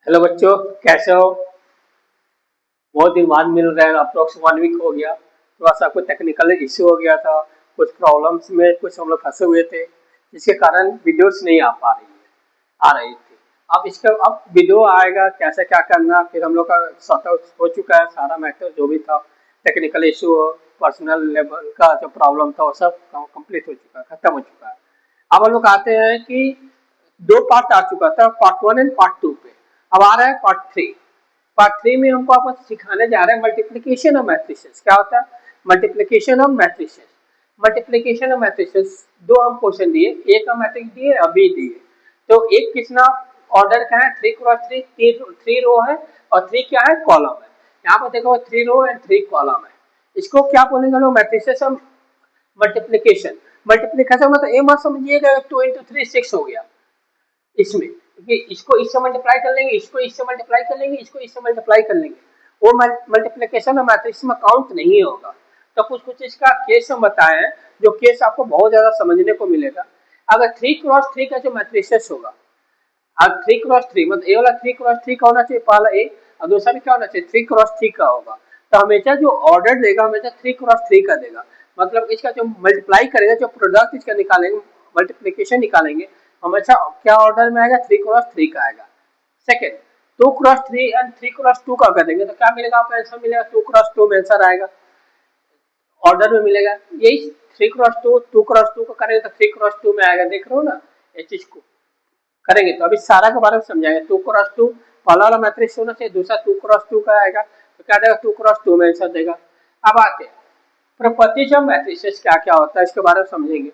Hello बच्चों, कैसे हो? बहुत दिन बाद मिल रहे हैं। अप्रोक्स 1 वीक हो गया। थोड़ा सा कोई टेक्निकल इश्यू हो गया था। कुछ प्रॉब्लम्स में कुछ हम लोग फंसे हुए थे, जिसके कारण वीडियोस नहीं आ रही थी। अब इसका अब वीडियो आएगा, कैसे क्या करना, फिर हम लोग का सॉर्ट आउट हो चुका है सारा मैटर जो भी था। टेक्निकल इश्यू, पर्सनल लेवल का जो प्रॉब्लम था वो सब कंप्लीट हो चुका है, खत्म हो चुका है। अब हम लोग आते हैं कि दो पार्ट आ चुका था, पार्ट 1 एंड पार्ट 2 पे। अब आ रहा है पार्ट 3। पार्ट 3 में हमको आपको सिखाने जा रहे हैं मल्टीप्लीकेशन ऑफ मैट्रिसेस। क्या होता है multiplication of matrices? Multiplication of matrices दो हम क्वेश्चन दिए, ए का मैट्रिक्स दिए और बी दिए। तो एक कितना ऑर्डर का है, 3 क्रॉस 3, 3 रो है और 3 क्या है, कॉलम है। यहाँ पर देखो 3 रो एंड 3 कॉलम है। इसको क्या बोलेंगे लोग, मैट्रिसेस ऑफ मल्टीप्लीकेशन। मल्टीप्लीकेशन मतलब ये मत समझिएगा 2 into 3 6 हो गया इसमें, क्योंकि इसको इससे मल्टीप्लाई कर लेंगे, इसको इससे मल्टीप्लाई कर लेंगे, इसको इससे मल्टीप्लाई कर लेंगे, वो मल्टीप्लिकेशन मैट्रिक्स में काउंट नहीं होगा। तो कुछ कुछ इसका केस हम बताए हैं, जो केस आपको बहुत ज्यादा समझने को मिलेगा। अगर 3 क्रॉस 3 का जो मैट्रिसेस होगा, अब 3 क्रॉस 3 मतलब ए वाला 3 क्रॉस 3 का होना चाहिए, पहला ए, और दूसरा भी क्या होना चाहिए, 3 क्रॉस 3 का होगा। तो हमेशा जो ऑर्डर देगा हमेशा 3 क्रॉस 3 का देगा। मतलब इसका जो मल्टीप्लाई करेगा, जो प्रोडक्ट इसका निकालेंगे, मल्टीप्लीकेशन निकालेंगे, हमेशा क्या ऑर्डर में आएगा, 3 क्रॉस 3 का आएगा। सेकेंड, 2 क्रॉस 3 एंड 3 क्रॉस 2 का कर देंगे तो क्या मिलेगा, आपको आंसर मिलेगा 2 क्रॉस 2 में आंसर आएगा, ऑर्डर में मिलेगा। यही 3 क्रॉस 2, 2 क्रॉस 2 को करेंगे तो 3 क्रॉस 2 में आएगा। देख रहे हो ना ये चीज को करेंगे तो अभी सारा के बारे में समझाएंगे। 2 क्रॉस 2 पहला वाला मैट्रिक्स होना चाहिए, दूसरा 2 क्रॉस 2 का आएगा तो क्या देगा, 2 क्रॉस 2 में आंसर देगा। अब आते हैं प्रॉपर्टीज ऑफ मैट्रिसेस, क्या क्या होता है इसके बारे में समझेंगे।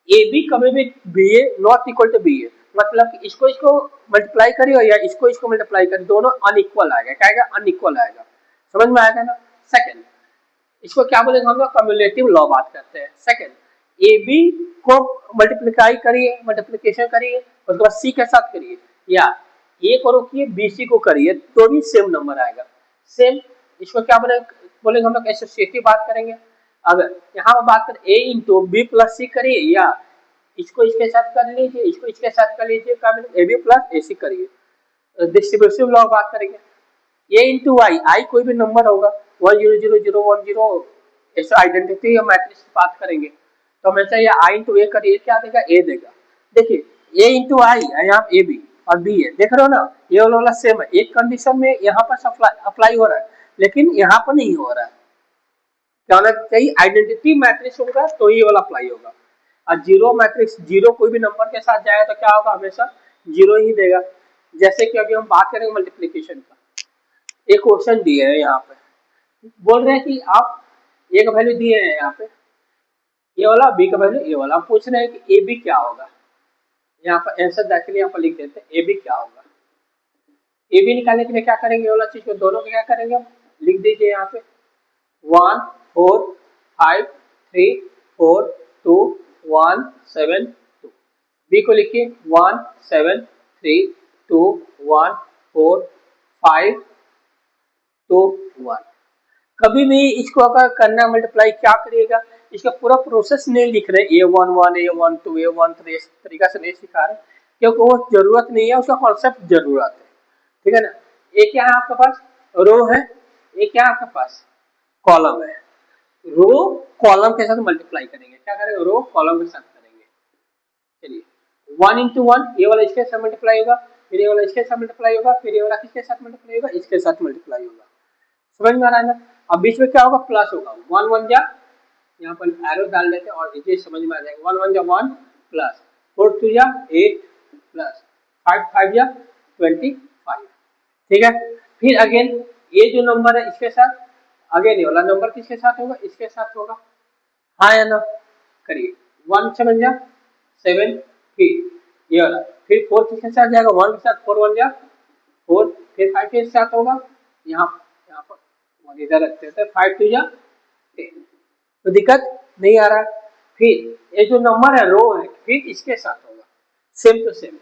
ए बी कभी भी B A not equal to B A, मतलब कि इसको इसको मल्टीप्लाई करिए या इसको इसको मल्टीप्लाई करिए, दोनों अनइक्वल आएगा। क्या आएगा, अनइक्वल आएगा। समझ में आएगा ना। सेकंड, इसको क्या बोलेंगे हम लोग, कम्युलेटिव लॉ बात करते हैं। सेकंड, ए बी को मल्टीप्लाई करिए, मल्टीप्लिकेशन करिए, उसके बाद सी के साथ करिए, या ए को रोकिए बी सी को करिए, तो भी सेम नंबर आएगा। सेम, इसको क्या बोलेंगे हम लोग, एसोसिएटिव बात करेंगे। अगर यहाँ पर बात करें ए इंटू बी प्लस सी करिए, या इसको इसके साथ कर लीजिए, इसको इसके साथ कर लीजिए, क्या ए बी प्लस ए सी करिए। डिस्ट्रीब्यूटिव लॉ बात करेंगे, ए इंटू आई, आई कोई भी नंबर होगा, 1 0 0 0 1 0, ऐसे आइडेंटिटी या मैट्रिक्स बात करेंगे तो हमेशा ये आई इंटू ए करिए, क्या देगा, ए देगा। देखिए ए इंटू आई, यहाँ ए बी और बी है, देख रहे हो ना, ये वाला सेम है। एक कंडीशन में यहाँ पर अप्लाई हो रहा है, लेकिन यहाँ पर नहीं हो रहा है। क्या होना चाहिए, आइडेंटिटी मैट्रिक्स होगा तो ये वाला अप्लाई होगा। और जीरो मैट्रिक्स, जीरो कोई भी नंबर के साथ जाएगा तो क्या होगा, हमेशा जीरो ही देगा। जैसे कि अभी हम बात करेंगे मल्टीप्लीकेशन का, एक क्वेश्चन दिए है यहाँ पे, बोल रहे हैं कि आप ए का वैल्यू दिए हैं यहाँ पे, ए वाला, बी का वैल्यू ए वाला, हम पूछ रहे हैं कि ए बी क्या होगा। यहाँ पर आंसर डायरेक्टली यहाँ पर लिख देते हैं, ए बी क्या होगा। ए बी निकालने के लिए क्या करेंगे, वाला चीज को दोनों को क्या करेंगे, हम लिख दीजिए यहाँ पे 1 4 5 3 4 2 1 7 2। बी को लिखिए 1 7 3 2 1 4 5 2 1। कभी भी इसको अगर करना मल्टीप्लाई क्या करिएगा, इसका पूरा प्रोसेस नहीं लिख रहे, A11 A12 A13 इस तरीका से नहीं सिखा रहे, क्योंकि वो जरूरत नहीं है, उसका कॉन्सेप्ट जरूरत है। ठीक है ना। एक क्या है आपके पास, रो है, एक क्या है आपके पास, कॉलम है। रो कॉलम के साथ मल्टीप्लाई करेंगे, क्या करेंगे, रो कॉलम के साथ करेंगे। चलिए 1 into 1, ये वाला इसके साथ मल्टीप्लाई होगा, फिर ये वाला इसके साथ मल्टीप्लाई होगा, फिर ये वाला किसके साथ मल्टीप्लाई होगा, इसके साथ मल्टीप्लाई होगा। समझ में आ रहा है ना। अब बीच में क्या होगा, प्लस होगा, 1 1 जा, यहाँ पर एरो डाल देते हैं और ये समझ में आ जाएगा, 1 1 जा 1 प्लस 4 2 जा 8 प्लस 5 5 जा 25। ठीक है। फिर अगेन ये जो नंबर है इसके साथ, अगेन ये वाला नंबर किसके साथ होगा, इसके साथ होगा। हाँ या ना, करिए 1 7 जा 7, फिर ये वाला, फिर 4 किसके साथ जाएगा, 1 के साथ, 4 1 जा 4, फिर 5 के साथ होगा, यहाँ यहाँ पर इधर रखते हैं, 5 2 जा 10। तो दिक्कत नहीं आ रहा। फिर ये जो नंबर है रो है, फिर इसके साथ होगा same to same,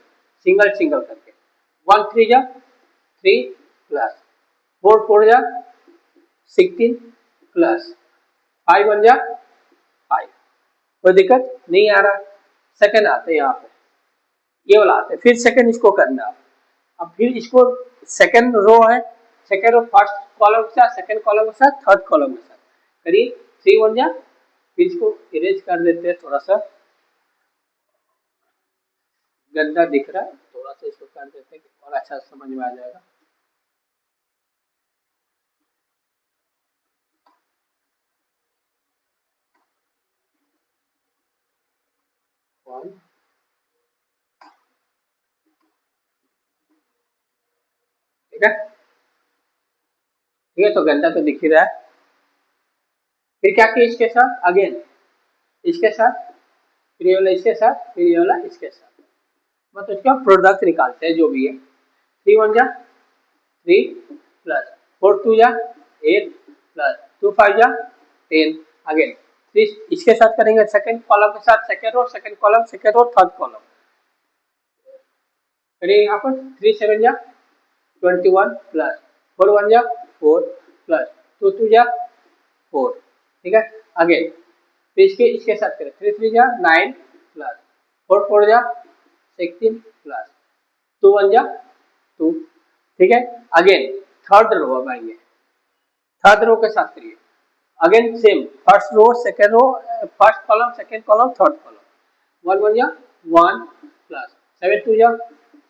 single single करके, 1 3 जा 3 प्लस 4 4 जा 16 प्लस 5 1 जा 5। कोई दिक्कत नहीं आ रहा। सेकंड आते हैं यहाँ पे, ये वाला आते हैं, फिर सेकंड इसको करना है, अब फिर इसको सेकंड रो है, सेकंड रो फर्स्ट कॉलम के साथ, सेकंड कॉलम के साथ, थर्ड कॉलम के साथ करिए 3 1 जा। फिर इसको इरेज कर देते हैं, थोड़ा सा गंदा दिख रहा है, थोड़ा सा इसको कर देते हैं और अच्छा समझ में आ जाएगा। ठीक है, ठीक है, तो गंदा तो दिख ही रहा है। फिर क्या किया इसके साथ, अगेन इसके साथ, फिर ये वाला इसके साथ, फिर ये वाला इसके साथ, मतलब इसका प्रोडक्ट निकालते हैं जो भी है। 3 1 जा 3 प्लस 4 2 जा 8 प्लस 2 5 जा 10। अगेन 3 इसके साथ करेंगे, सेकंड कॉलम के साथ second row, second column, second row, third column करिए। यहाँ पर 3 7 जा 21 प्लस 4 1 जा 4 प्लस 2 2 जा 4। ठीक है, अगेन तो इसके साथ करें, 3 3 जा 9 प्लस 4 4 जा 16 प्लस 2 1 जा 2। ठीक है, अगेन थर्ड रो अब आएंगे, थर्ड रो के साथ करिए, again same first row second row, first column second column third column. 1 1 जा 1 प्लस 7 2 जा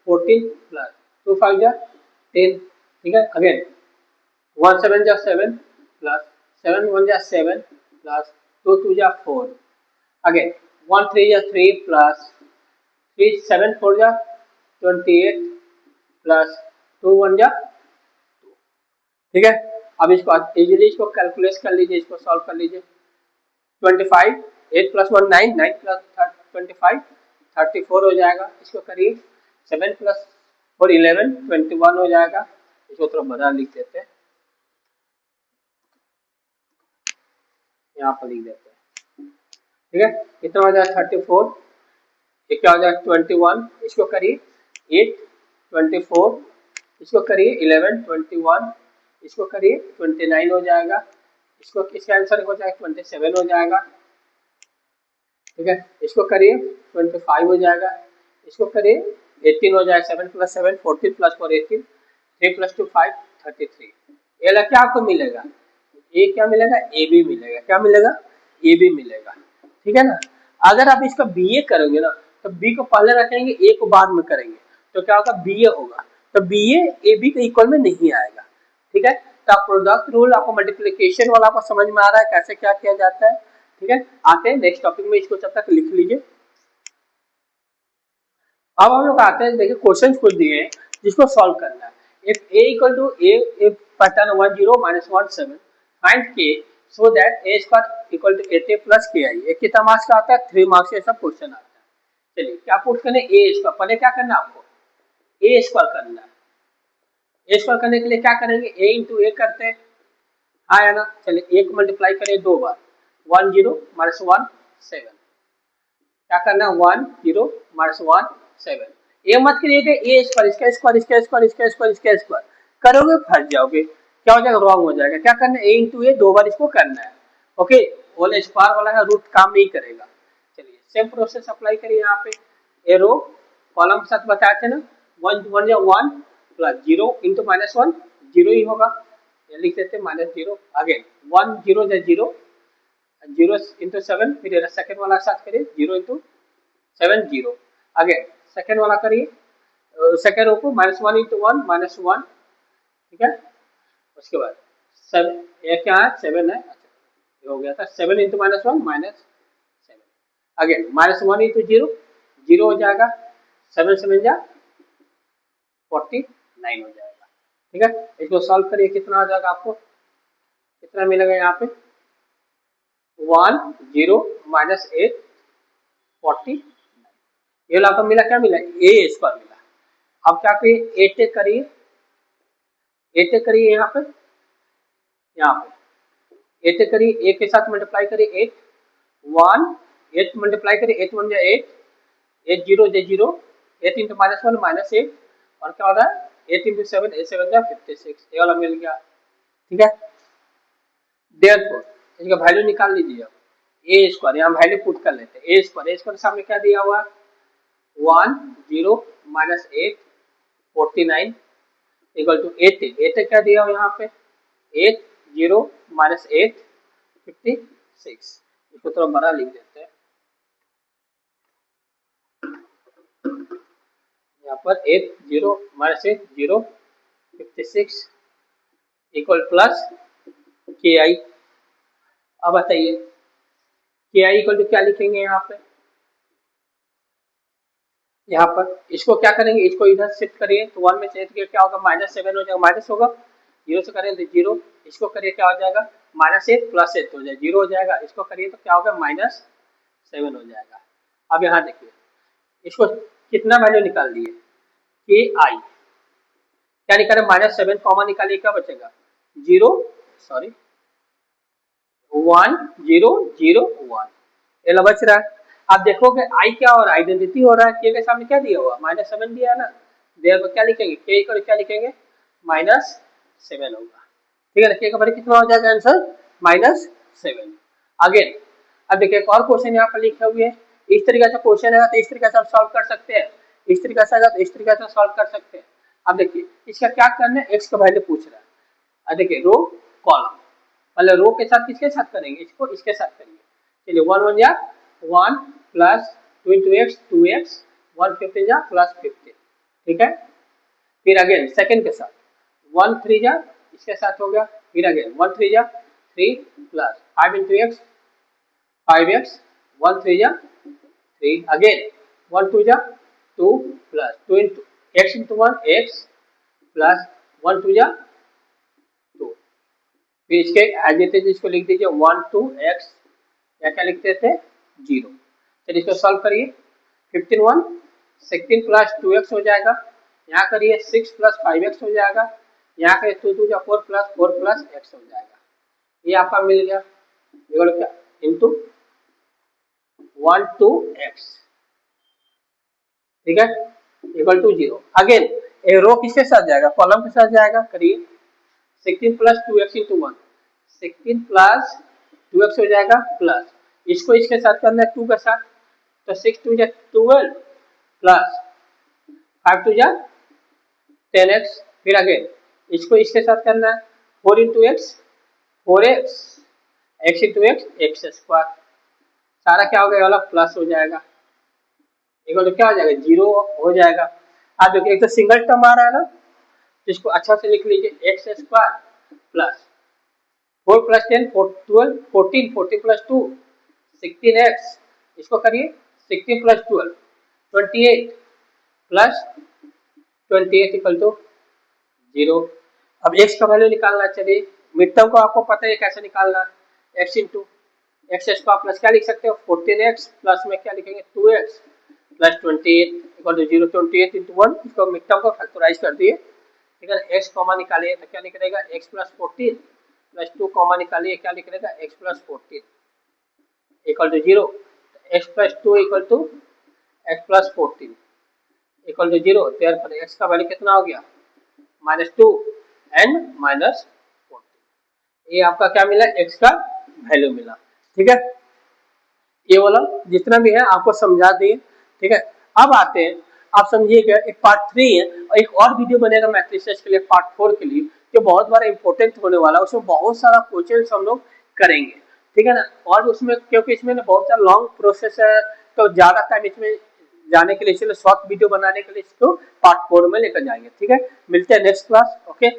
14 प्लस 2 5 जा 10। ठीक है, अगेन 1 7 जा 7 प्लस 7 1 जा 7 प्लस 2 2 जा 4। अगेन 1 3 जा 3 प्लस 3 7 4 जा 28 प्लस 2 1 जा 2। ठीक है, अब इसको इजीली इसको कैलकुलेट कर लीजिए, इसको सॉल्व कर लीजिए। 25 8 प्लस 1 9 9 प्लस 25 34 हो जाएगा। इसको करिए 7 प्लस 4 11 21 हो जाएगा। इसको थोड़ा बड़ा लिख देते हैं, यहाँ पर लिख देते हैं। ठीक है, कितना हो जाएगा 34, ये क्या हो जाएगा 21, इसको करिए 8 24, इसको करिए 11 21, इसको करिए 29 हो जाएगा। इसको इसका आंसर हो जाएगा 27 हो जाएगा। ठीक है, इसको करिए 25 हो जाएगा। इसको करिए 18 हो जाएगा, 7 प्लस 7 14 प्लस 4 18, 3 प्लस 2 5 33। ये लगा क्या आपको मिलेगा, ए क्या मिलेगा, ए बी मिलेगा। क्या मिलेगा, ए बी मिलेगा। ठीक है ना, अगर आप इसका बी ए करोगे ना तो बी को पहले रखेंगे, ए को बाद में करेंगे, तो क्या होगा बी ए होगा, तो बी ए बी के इक्वल में नहीं आएगा। ठीक है, तो प्रोडक्ट रूल आपको मल्टीप्लिकेशन वाला आपको समझ में आ रहा है कैसे क्या किया जाता है। ठीक है, आते हैं नेक्स्ट टॉपिक में, इसको जब तक लिख लीजिए। अब हम लोग आते हैं, देखिए क्वेश्चन कुछ दिए हैं जिसको सॉल्व करना है। If a equal to a, if pattern 1 0 minus 1 7, find k so that a square equal to 8a plus ki। ये कितना मार्क्स का आता है, 3 मार्क्स का सब क्वेश्चन आता है। चलिए क्या पुट करने, a स्क्वायर पहले क्या करना है आपको, a स्क्वायर करना है। a स्क्वायर करने के लिए क्या करेंगे, a इंटू a करते हैं, हाँ है ना। चलिए a को मल्टीप्लाई करें 2 बार, 1 0 माइनस 1 7, क्या करना है 1 0 माइनस 1 7। ये मत करिए ए स्क्वायर इसका स्क्वायर इसका स्क्वायर इसका स्क्वायर इसका स्क्वायर, करोगे फंस जाओगे, क्या हो जाएगा रॉन्ग हो जाएगा। क्या करना है, ए इंटू ए 2 बार इसको करना है। ओके, बोले स्क्वायर वाला का रूट काम नहीं करेगा। चलिए सेम प्रोसेस अप्लाई करिए यहाँ पे, ए रो कॉलम के साथ बताए थे ना, 1 1 या 1 प्लस 0 इंटू माइनस 1 0 ही होगा, ये लिख देते माइनस 0। अगेन 1 0 या 0 0 इंटू 7, फिर सेकंड वाला साथ करिए 0 इंटू 7 0। अगेन सेकंड वाला करिए, सेकंड रो को माइनस 1 इंटू 1 माइनस 1। ठीक है, उसके बाद 7 ये क्या है 7 है, अच्छा ये हो गया था 7 into minus 1 minus 7। Again minus 1 into 0 0 हो जाएगा, 7 7 जा 49 हो जाएगा। ठीक है, इसको सॉल्व करिए, कितना हो जाएगा आपको, कितना मिलेगा यहाँ पे 1 0 माइनस 8 40, ये आपको मिला, क्या मिला ए स्क्वायर मिला। अब क्या करिए 8 करिए, 8 करिए यहाँ पे, यहाँ पे 8 करिए, 8 के साथ मल्टीप्लाई करिए 8 1 8 मल्टीप्लाई करिए 8 1 जा 8 8 0 जा 0 8 इंटू माइनस 1 माइनस 8, और क्या हो रहा है 8 इंटू 7 8 7 जा 56, ये वाला मिल गया। ठीक है, देयरफॉर इसका वैल्यू निकाल लीजिए। अब ए स्क्वायर यहाँ वैल्यू पुट कर लेते हैं, ए स्क्वायर सामने क्या दिया हुआ 1 0 माइनस 8 49 इक्वल टू 80। 8 क्या दिया हो यहाँ पे 8 0 माइनस 8 56। इसको थोड़ा बड़ा लिख देते हैं यहाँ पर 8 0 माइनस 8 0 56 इक्वल प्लस के आई। अब बताइए के आई इक्वल टू क्या लिखेंगे यहाँ पे, यहाँ पर इसको क्या करेंगे, इसको इधर शिफ्ट करिए तो 1 में से क्या होगा -7 हो जाएगा, माइनस होगा, 0 से करें तो 0, इसको करिए क्या हो जाएगा -8 + 8 हो जाएगा 0 हो जाएगा, इसको करिए तो क्या होगा -7 हो जाएगा। अब यहाँ देखिए इसको कितना वैल्यू निकाल दिए के आई, क्या निकाले -7 कॉमा निकालिए क्या बचेगा 0 सॉरी 1 0 0 1 ये बच रहा है। आप देखोगे आई क्या हो रहा है आइडेंटिटी हो रहा है, के के सामने क्या दिया हुआ -7 दिया है ना, देयर को क्या लिखेंगे के को क्या लिखेंगे -7 होगा, ठीक है ना। के का वैल्यू कितना हो जाएगा आंसर -7। अगेन अब देखिए एक और क्वेश्चन यहाँ पर लिखे हुए हैं, इस तरीके से क्वेश्चन है तो इस तरीके से आप सॉल्व कर सकते हैं, इस तरीके से आएगा तो इस तरीके से सॉल्व कर सकते हैं। अब देखिए इसका क्या करना है, एक्स का वैल्यू पूछ रहा है। अब देखिए रो कॉलम मतलब रो के साथ किसके साथ करेंगे, इसको इसके साथ करेंगे। चलिए 1 1 जा 1 प्लस 2 into x 2x 1 50 जा प्लस 50, ठीक है। फिर अगेन सेकंड के साथ 1 3 जा इसके साथ हो गया, फिर अगेन 1 3 जा 3 प्लस 5 into x 5x 1 3 जा 3 अगेन 1 2 जा 2 plus 2 into x into 1 x plus 1 2 जा 2, फिर इसके एज इट इज इसको लिख दीजिए 1 2 x या क्या लिखते थे 0। चलिए इसको सॉल्व करिए 15 1 16 प्लस 2x हो जाएगा, यहाँ करिए 6 प्लस 5x हो जाएगा, यहाँ करिए 2 2 4 प्लस 4 प्लस x हो जाएगा, ये आपका मिल गया इक्वल क्या इनटू 1 2 x, ठीक है इक्वल टू 0। अगेन ये रो किसके साथ जाएगा कॉलम के साथ जाएगा, करिए 16 plus 2x into 1 16 plus 2x हो जाएगा प्लस इसको इसके साथ करना है 2 के साथ तो 6 2 जा 12 प्लस 5 2 जा 10x, फिर अगेन इसको इसके साथ करना है 4 into x 4x x into x x square, सारा क्या हो गया वाला प्लस हो जाएगा इक्वल तो क्या हो जाएगा 0 हो जाएगा। आप देखिए एक तो सिंगल टर्म आ रहा है ना, इसको अच्छा से लिख लीजिए x square plus 4 plus 10 12 14 14 plus 2 16x, इसको करिए 16 प्लस 12 28 प्लस 28 इक्वल टू 0। अब x का वैल्यू निकालना, चलिए मिड टर्म को आपको पता है कैसे निकालना है, x into x square plus क्या लिख सकते हो 14x प्लस में क्या लिखेंगे 2x plus 28 equal to 0। 28 into 1 इसको मिड टर्म को फैक्टराइज कर दिए, ठीक है ना। x कॉमा निकालिए तो क्या निकलेगा x प्लस 14 प्लस 2 कॉमा निकालिए क्या निकलेगा x plus 14 equal to 0, x plus 2 equal to x plus 14 equal to 0। Therefore x का वैल्यू कितना हो गया -2 एंड -14, ये आपका क्या मिला x का वैल्यू मिला, ठीक है। ये वाला जितना भी है आपको समझा दिए, ठीक है। अब आते हैं आप समझिएगा एक पार्ट 3 है और एक और वीडियो बनेगा मैट्रिसेस के लिए पार्ट 4 के लिए जो बहुत बार इंपॉर्टेंट होने वाला है, उसमें बहुत सारा क्वेश्चन हम लोग करेंगे, ठीक है ना। और उसमें क्योंकि इसमें बहुत सारा लॉन्ग प्रोसेस है तो ज्यादा टाइम इसमें जाने के लिए इसलिए शॉर्ट वीडियो बनाने के लिए इसको पार्ट 4 में लेकर जाएंगे, ठीक है। मिलते हैं नेक्स्ट क्लास, ओके।